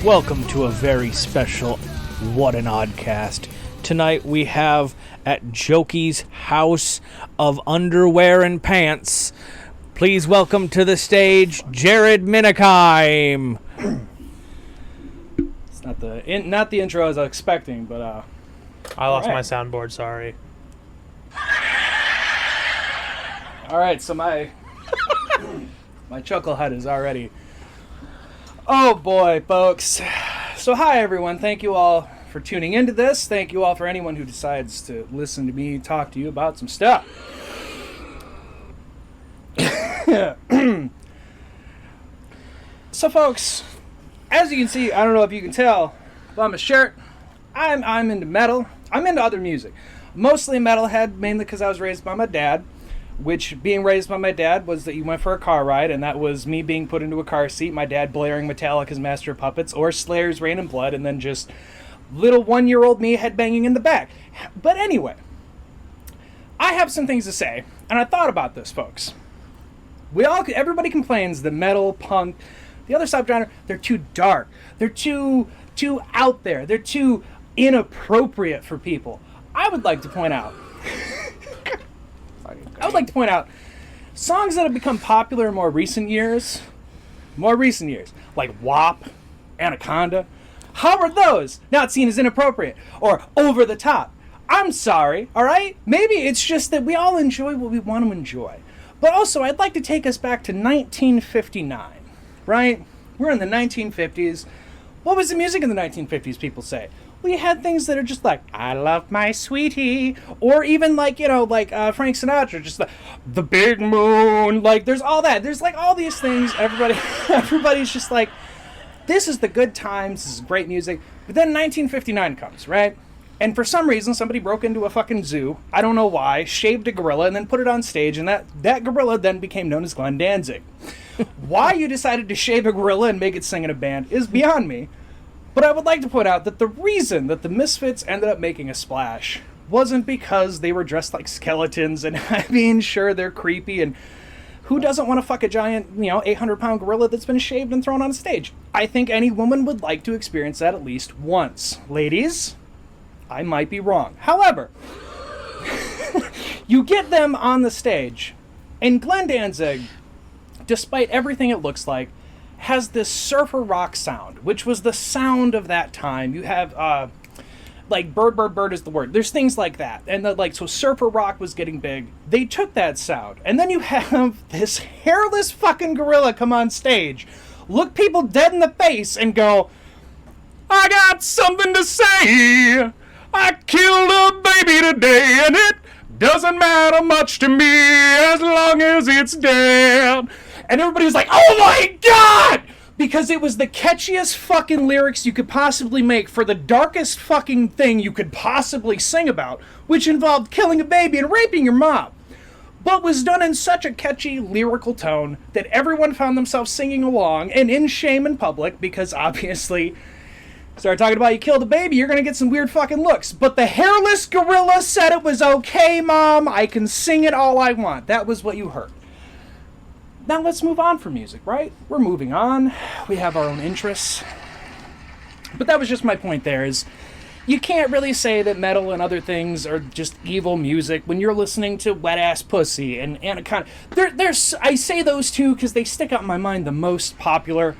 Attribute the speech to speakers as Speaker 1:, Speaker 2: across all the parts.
Speaker 1: Welcome to a very special What an Oddcast. Tonight we have at Jokey's House of Underwear and Pants. Please welcome to the stage Jared Minikheim.
Speaker 2: It's not the intro I was expecting, but
Speaker 3: I lost my soundboard, sorry.
Speaker 2: all right, so my chucklehead is already. Oh boy, folks. So hi everyone, thank you all for tuning into this. Thank you all for anyone who decides to listen to me talk to you about some stuff. So folks, as you can see, I don't know if you can tell by my shirt, I'm into metal. I'm into other music. Mostly metalhead, mainly because I was raised by my dad. Which, being raised by my dad, was that you went for a car ride, and that was me being put into a car seat, my dad blaring Metallica's Master of Puppets, or Slayer's Rain and Blood, and then just little one-year-old me headbanging in the back. But anyway, I have some things to say, and I thought about this, folks. Everybody complains that metal, punk, the other subgenre, they're too dark. They're too out there. They're too inappropriate for people. I would like to point out songs that have become popular in more recent years, like WAP, Anaconda. How are those not seen as inappropriate or over the top? I'm sorry, all right? Maybe it's just that we all enjoy what we want to enjoy. But also, I'd like to take us back to 1959, right? We're in the 1950s. What was the music in the 1950s, people say? Well, you had things that are just like, I love my sweetie, or even like, Frank Sinatra, just the big moon, like, there's all that. There's like all these things, everybody's just like, this is the good times, this is great music. But then 1959 comes, right? And for some reason, somebody broke into a fucking zoo, I don't know why, shaved a gorilla, and then put it on stage, and that gorilla then became known as Glenn Danzig. Why you decided to shave a gorilla and make it sing in a band is beyond me. But I would like to point out that the reason that the Misfits ended up making a splash wasn't because they were dressed like skeletons, and I mean, sure, they're creepy, and who doesn't want to fuck a giant, 800-pound gorilla that's been shaved and thrown on stage? I think any woman would like to experience that at least once. Ladies, I might be wrong. However, you get them on the stage, and Glenn Danzig, despite everything it looks like, has this surfer rock sound, which was the sound of that time. You have, bird is the word. There's things like that. And so surfer rock was getting big. They took that sound. And then you have this hairless fucking gorilla come on stage, look people dead in the face and go, I got something to say. I killed a baby today and it doesn't matter much to me as long as it's dead. And everybody was like, oh my God! Because it was the catchiest fucking lyrics you could possibly make for the darkest fucking thing you could possibly sing about, which involved killing a baby and raping your mom. But was done in such a catchy lyrical tone that everyone found themselves singing along and in shame in public because obviously, start talking about you killed a baby, you're gonna get some weird fucking looks. But the hairless gorilla said it was okay, Mom, I can sing it all I want. That was what you heard. Now let's move on from music, right? We're moving on. We have our own interests. But that was just my point there, is you can't really say that metal and other things are just evil music when you're listening to Wet Ass Pussy and Anaconda. I say those two because they stick out in my mind the most popular.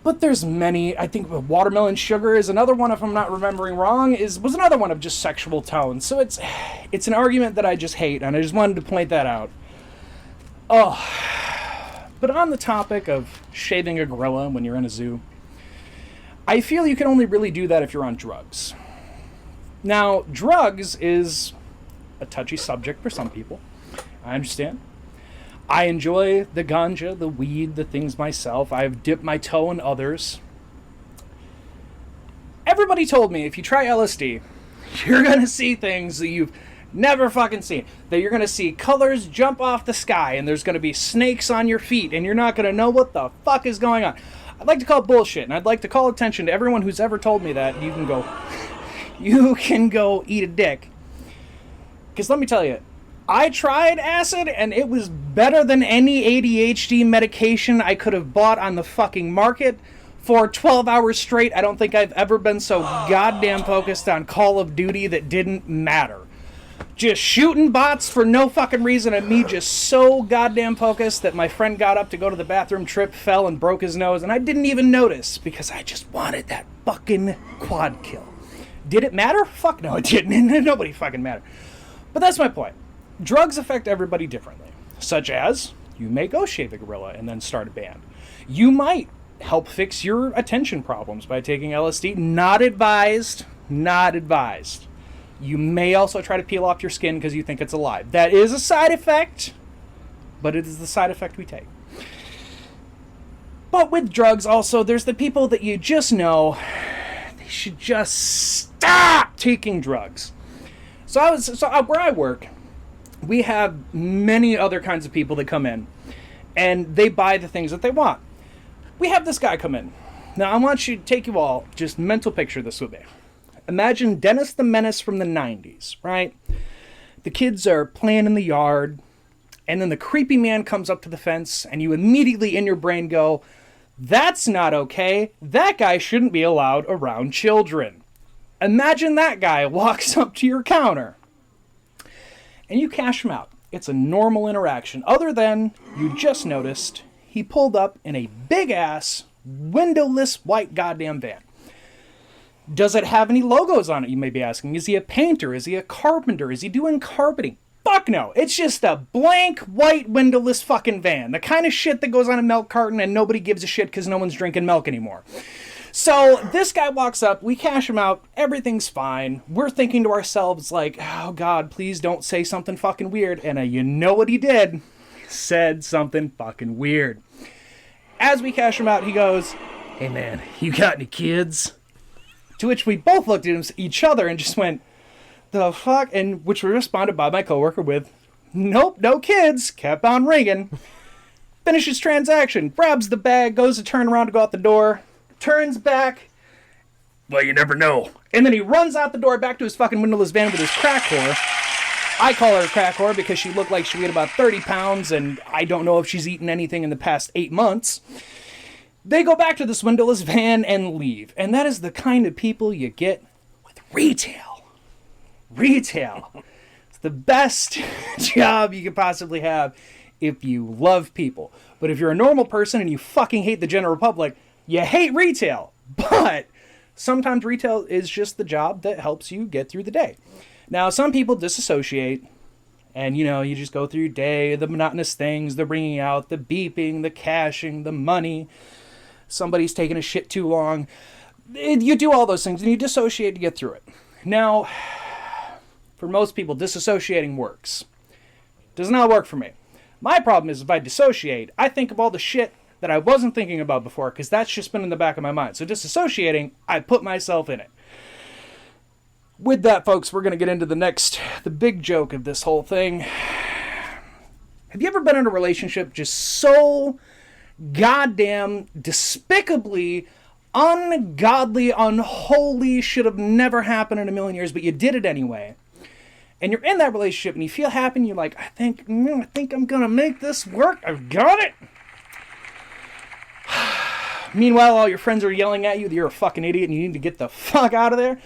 Speaker 2: But there's many. I think Watermelon Sugar is another one, if I'm not remembering wrong, was another one of just sexual tone. So it's an argument that I just hate, and I just wanted to point that out. Oh, but on the topic of shaving a gorilla when you're in a zoo, I feel you can only really do that if you're on drugs. Now, drugs is a touchy subject for some people. I understand. I enjoy the ganja, the weed, the things myself. I've dipped my toe in others. Everybody told me if you try LSD, you're going to see things that you've never fucking seen. That you're going to see colors jump off the sky and there's going to be snakes on your feet and you're not going to know what the fuck is going on. I'd like to call it bullshit, and I'd like to call attention to everyone who's ever told me that. You can go eat a dick. Because let me tell you, I tried acid and it was better than any ADHD medication I could have bought on the fucking market For 12 hours straight, I don't think I've ever been so goddamn focused on Call of Duty that didn't matter. Just shooting bots for no fucking reason, and me just so goddamn focused that my friend got up to go to the bathroom, tripped, fell, and broke his nose, and I didn't even notice because I just wanted that fucking quad kill. Did it matter? Fuck no, it didn't. Nobody fucking mattered. But that's my point. Drugs affect everybody differently, such as you may go shave a gorilla and then start a band. You might help fix your attention problems by taking LSD. Not advised. Not advised. You may also try to peel off your skin because you think it's alive. That is a side effect, but it is the side effect we take. But with drugs also, there's the people that you just know they should just stop taking drugs. So where I work, we have many other kinds of people that come in, and they buy the things that they want. We have this guy come in. Now, I want you to take you all, just mental picture this with me. Imagine Dennis the Menace from the 90s, right? The kids are playing in the yard, and then the creepy man comes up to the fence, and you immediately in your brain go, that's not okay. That guy shouldn't be allowed around children. Imagine that guy walks up to your counter, and you cash him out. It's a normal interaction, other than you just noticed he pulled up in a big-ass, windowless, white goddamn van. Does it have any logos on it, you may be asking? Is he a painter? Is he a carpenter? Is he doing carpeting? Fuck no. It's just a blank, white, windowless fucking van. The kind of shit that goes on a milk carton and nobody gives a shit because no one's drinking milk anymore. So this guy walks up, we cash him out, everything's fine. We're thinking to ourselves like, oh God, please don't say something fucking weird. And you know what he did? He said something fucking weird. As we cash him out, he goes, hey man, you got any kids? To which we both looked at each other and just went, the fuck? And which we responded by my coworker with, nope, no kids. Kept on ringing. Finishes transaction, grabs the bag, goes to turn around to go out the door, turns back. Well, you never know. And then he runs out the door back to his fucking windowless van with his crack whore. I call her a crack whore because she looked like she weighed about 30 pounds, and I don't know if she's eaten anything in the past 8 months. They go back to this windowless van and leave. And that is the kind of people you get with retail. Retail. It's the best job you could possibly have if you love people. But if you're a normal person and you fucking hate the general public, you hate retail. But sometimes retail is just the job that helps you get through the day. Now, some people disassociate. And, you just go through your day, the monotonous things, the ringing out, the beeping, the cashing, the money. Somebody's taking a shit too long. You do all those things and you dissociate to get through it. Now, for most people, disassociating works. Does not work for me. My problem is if I dissociate, I think of all the shit that I wasn't thinking about before because that's just been in the back of my mind. So disassociating, I put myself in it. With that, folks, we're going to get into the big joke of this whole thing. Have you ever been in a relationship just so goddamn despicably, ungodly, unholy, should have never happened in a million years, but you did it anyway? And you're in that relationship and you feel happy and you're like, I think I'm going to make this work. I've got it. Meanwhile, all your friends are yelling at you that you're a fucking idiot and you need to get the fuck out of there.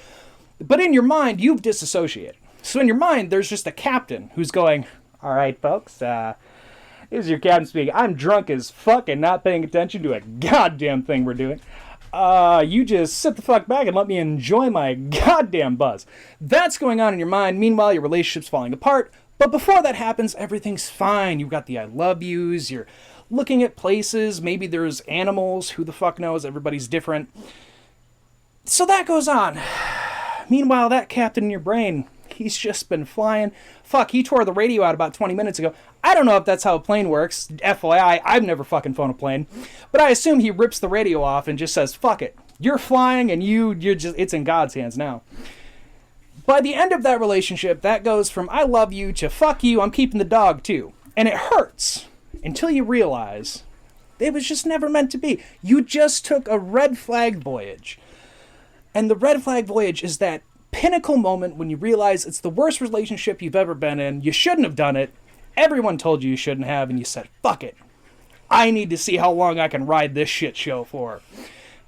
Speaker 2: But in your mind, you've disassociated. So in your mind, there's just a captain who's going, all right, folks, this is your captain speaking. I'm drunk as fuck and not paying attention to a goddamn thing we're doing. You just sit the fuck back and let me enjoy my goddamn buzz. That's going on in your mind. Meanwhile, your relationship's falling apart. But before that happens, everything's fine. You've got the I love yous. You're looking at places. Maybe there's animals. Who the fuck knows? Everybody's different. So that goes on. Meanwhile, that captain in your brain, he's just been flying. Fuck, he tore the radio out about 20 minutes ago. I don't know if that's how a plane works. FYI, I've never fucking flown a plane. But I assume he rips the radio off and just says, fuck it. You're flying and you're just, it's in God's hands now. By the end of that relationship, that goes from I love you to fuck you, I'm keeping the dog too. And it hurts until you realize it was just never meant to be. You just took a red flag voyage. And the red flag voyage is that pinnacle moment when you realize it's the worst relationship you've ever been in. You shouldn't have done it. Everyone told you shouldn't have, and you said, fuck it. I need to see how long I can ride this shit show for.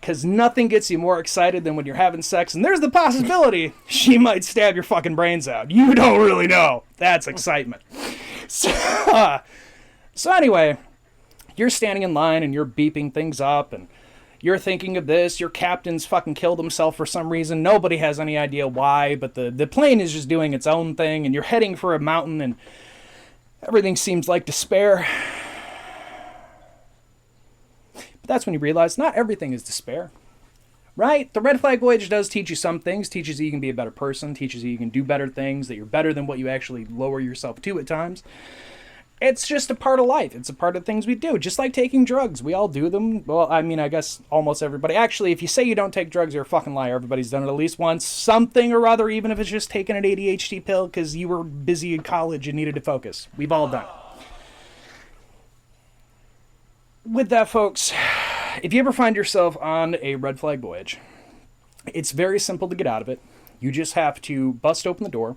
Speaker 2: Because nothing gets you more excited than when you're having sex, and there's the possibility she might stab your fucking brains out. You don't really know. That's excitement. So anyway, you're standing in line, and you're beeping things up, and you're thinking of this. Your captain's fucking killed himself for some reason. Nobody has any idea why, but the plane is just doing its own thing, and you're heading for a mountain, and everything seems like despair. But that's when you realize not everything is despair, right? The Red Flag Voyage does teach you some things, teaches you can be a better person, teaches you can do better things, that you're better than what you actually lower yourself to at times. It's just a part of life. It's a part of things we do, just like taking drugs. We all do them. Well, I mean, I guess almost everybody. Actually, if you say you don't take drugs, you're a fucking liar. Everybody's done it at least once, something or other, even if it's just taking an ADHD pill because you were busy in college and needed to focus. We've all done it. With that, folks, if you ever find yourself on a Red Flag Voyage, it's very simple to get out of it. You just have to bust open the door,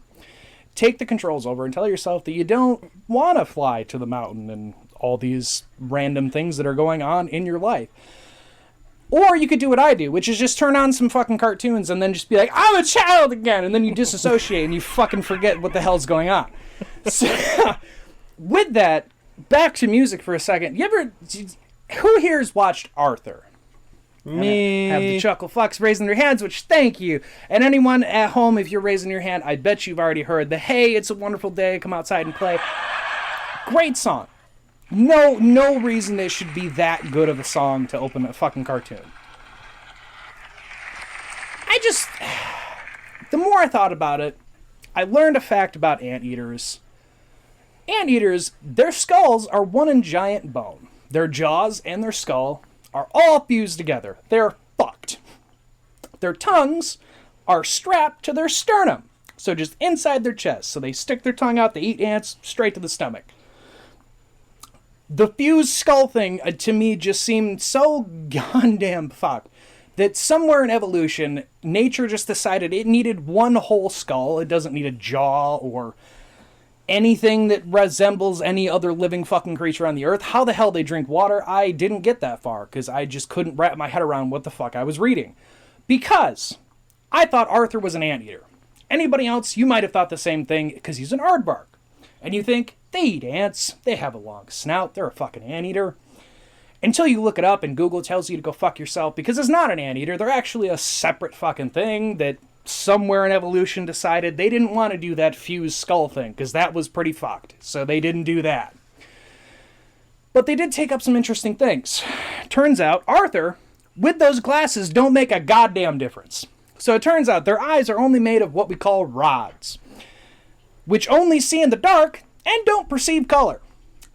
Speaker 2: take the controls over, and tell yourself that you don't want to fly to the mountain and all these random things that are going on in your life. Or you could do what I do, which is just turn on some fucking cartoons and then just be like, I'm a child again, and then you disassociate and you fucking forget what the hell's going on. So, with that, back to music for a second. Who here has watched Arthur?
Speaker 3: Me.
Speaker 2: Have the chuckle fucks raising their hands, which thank you. And anyone at home, if you're raising your hand, I bet you've already heard the "Hey, it's a wonderful day, come outside and play." Great song. No reason it should be that good of a song to open a fucking cartoon. The more I thought about it, I learned a fact about anteaters. Anteaters, their skulls are one giant bone. Their jaws and their skull are all fused together. They're fucked. Their tongues are strapped to their sternum, so just inside their chest. So they stick their tongue out, they eat ants, straight to the stomach. The fused skull thing, to me, just seemed so goddamn fucked that somewhere in evolution, nature just decided it needed one whole skull. It doesn't need a jaw or anything that resembles any other living fucking creature on the earth. How the hell they drink water, I didn't get that far, because I just couldn't wrap my head around what the fuck I was reading. Because I thought Arthur was an anteater. Anybody else, you might have thought the same thing, because he's an aardvark. And you think, they eat ants, they have a long snout, they're a fucking anteater. Until you look it up and Google tells you to go fuck yourself, because it's not an anteater, they're actually a separate fucking thing that somewhere in evolution decided they didn't want to do that fused skull thing, because that was pretty fucked. So they didn't do that. But they did take up some interesting things. Turns out, Arthur, with those glasses, don't make a goddamn difference. So it turns out their eyes are only made of what we call rods, which only see in the dark and don't perceive color.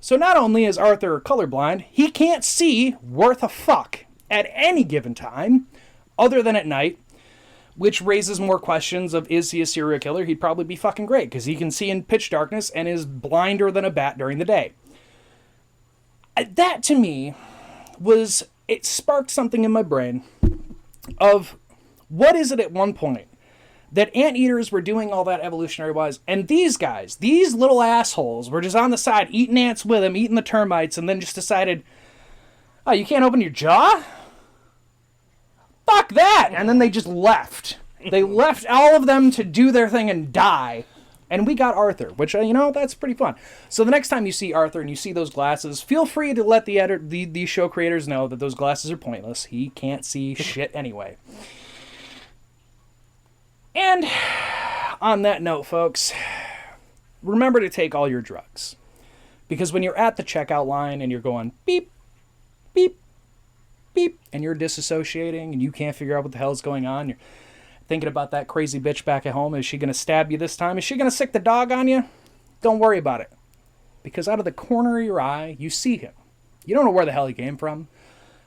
Speaker 2: So not only is Arthur colorblind, he can't see worth a fuck at any given time, other than at night, which raises more questions of, is he a serial killer? He'd probably be fucking great, because he can see in pitch darkness and is blinder than a bat during the day. That, to me, it sparked something in my brain of, what is it at one point that anteaters were doing all that evolutionary-wise, and these guys, these little assholes, were just on the side eating ants with them, eating the termites, and then just decided, oh, you can't open your jaw? Fuck that! And then they just left. They left all of them to do their thing and die. And we got Arthur, which, that's pretty fun. So the next time you see Arthur and you see those glasses, feel free to let the show creators know that those glasses are pointless. He can't see shit anyway. And on that note, folks, remember to take all your drugs. Because when you're at the checkout line and you're going beep, beep, beep, and you're disassociating and you can't figure out what the hell is going on, you're thinking about that crazy bitch back at home. Is she going to stab you this time? Is she going to sick the dog on you? Don't worry about it. Because out of the corner of your eye, you see him. You don't know where the hell he came from.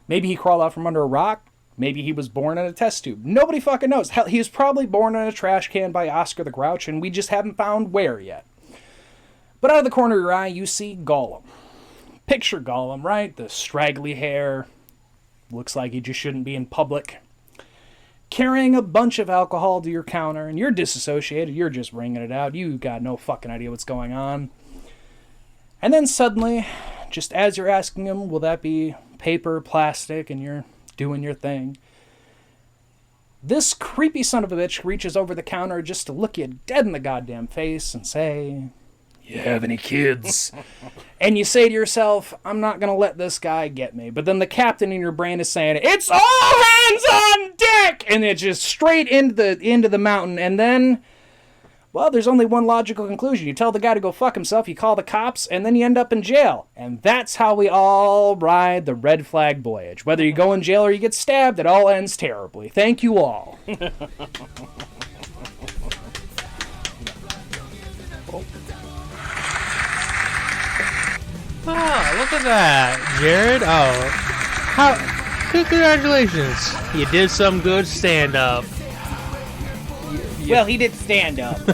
Speaker 2: Maybe he crawled out from under a rock. Maybe he was born in a test tube. Nobody fucking knows. Hell, he was probably born in a trash can by Oscar the Grouch, and we just haven't found where yet. But out of the corner of your eye, you see Gollum. Picture Gollum, right? The straggly hair. Looks like he just shouldn't be in public. Carrying a bunch of alcohol to your counter, and you're disassociated. You're just ringing it out. You got no fucking idea what's going on. And then suddenly, just as you're asking him, will that be paper, plastic, and you're doing your thing, This creepy son of a bitch reaches over the counter just to look you dead in the goddamn face and say, "You have any kids?" And you say to yourself, "I'm not going to let this guy get me." But then the captain in your brain is saying, "It's all hands on deck!" And it's just straight into the mountain. And then, well, there's only one logical conclusion. You tell the guy to go fuck himself, you call the cops, and then you end up in jail. And that's how we all ride the red flag voyage. Whether you go in jail or you get stabbed, it all ends terribly. Thank you all.
Speaker 3: Ah, look at that, Jared. Congratulations. You did some good stand-up.
Speaker 1: Well, he did stand up.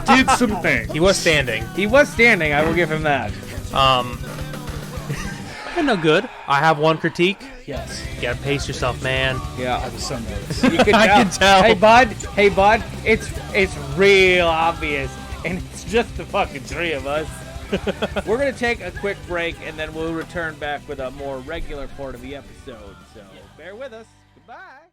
Speaker 2: Did some things.
Speaker 3: He was standing.
Speaker 1: He was standing. I will give him that.
Speaker 3: No good. I have one critique.
Speaker 2: Yes.
Speaker 3: You gotta pace yourself, man.
Speaker 1: Yeah.
Speaker 2: I was so nervous.
Speaker 1: You could tell.
Speaker 3: I can tell.
Speaker 1: Hey bud, it's real obvious, and it's just the fucking three of us. We're gonna take a quick break, and then we'll return back with a more regular part of the episode. So bear with us. Goodbye.